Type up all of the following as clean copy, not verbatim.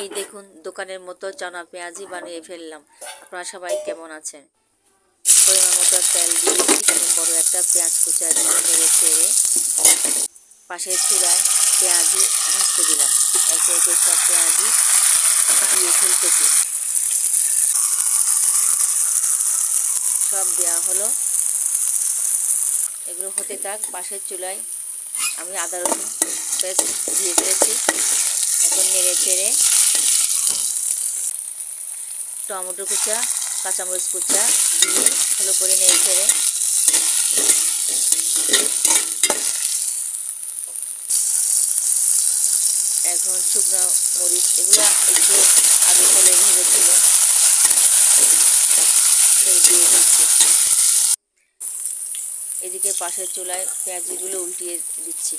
এই দেখুন দোকানের মতো চানা পেঁয়াজি বানিয়ে ফেললাম। আপনারা সবাই কেমন আছেন? পরিমাণ মতো তেল দিয়ে বড় একটা পেঁয়াজ কুচা দিয়ে নেড়ে চেড়ে পাশের চুলায় পেঁয়াজি ভাজতে দিলাম। একে একে সব পেঁয়াজি দিয়ে ফেলতেছি। সব দেওয়া হলো, এগুলো হতে থাক। পাশের চুলায় আমি আদা রসুন পেস্ট দিয়ে ফেলেছি। এখন নেড়ে চেড়ে টমেটো কুচা, কাঁচামরিচ কুচা দিয়ে ভালো করে নেড়ে চেড়ে এখন শুকনো মরিচ এগুলো একটু আগে তেলে ভেজেছিল, এই দিয়ে দিচ্ছি। এদিকে পাশের চুলায় পেঁয়াজিগুলো উল্টিয়ে দিচ্ছি।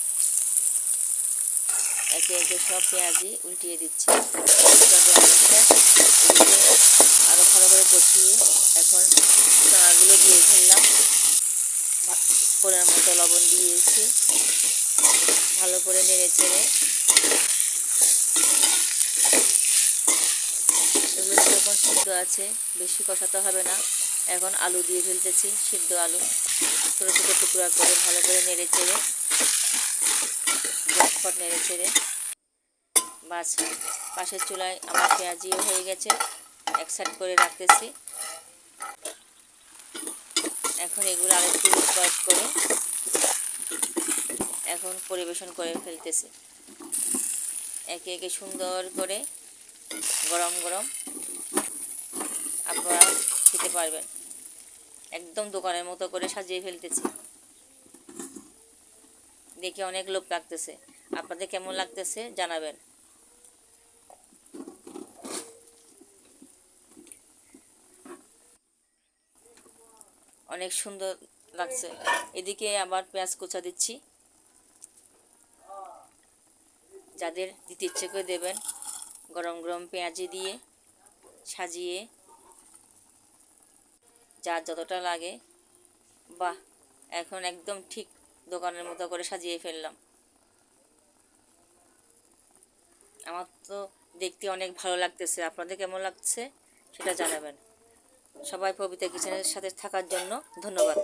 একে একে সব পেঁয়াজি উল্টিয়ে দিচ্ছি। এদিকে আরও ভালো করে কষিয়ে এখন চানাগুলো দিয়ে ফেললাম। পরিমাণ মতো লবণ দিয়েছি। ভালো করে নেড়ে চেড়ে এগুলো যখন সিদ্ধ আছে, বেশি কষাতে হবে না। এখন আলু দিয়ে ফেলতেছি, সিদ্ধ আলু ছোটো ছোটো টুকরা করে ভালো করে নেড়ে চেড়ে ঝটপট নেড়ে চেড়ে বাস। পাশের চুলায় আমার পেঁয়াজিও হয়ে গেছে, এক সাইড করে রাখতেছি। এখন এগুলো আরেকটু উৎপাদ করে এখন পরিবেশন করে ফেলতেছি। একে একে সুন্দর করে গরম গরম আপনারা খেতে পারবেন। একদম দোকানের মতো করে সাজিয়ে ফেলতেছি, দেখে অনেক লোভ লাগতেছে। আপনাদের কেমন লাগতেছে জানাবেন। অনেক সুন্দর লাগছে। এদিকে আবার পেঁয়াজ কুচা দিচ্ছি। যাদের দিতে ইচ্ছে করে দেবেন, গরম গরম পেঁয়াজি দিয়ে সাজিয়ে যার যতটা লাগে। বাহ, এখন একদম ঠিক দোকানের মতো করে সাজিয়ে ফেললাম। আমার তো দেখতে অনেক ভালো লাগতেছে। আপনাদের কেমন লাগছে সেটা জানাবেন। সবাই পবিত্রা কিচেনের সাথে থাকার জন্য ধন্যবাদ।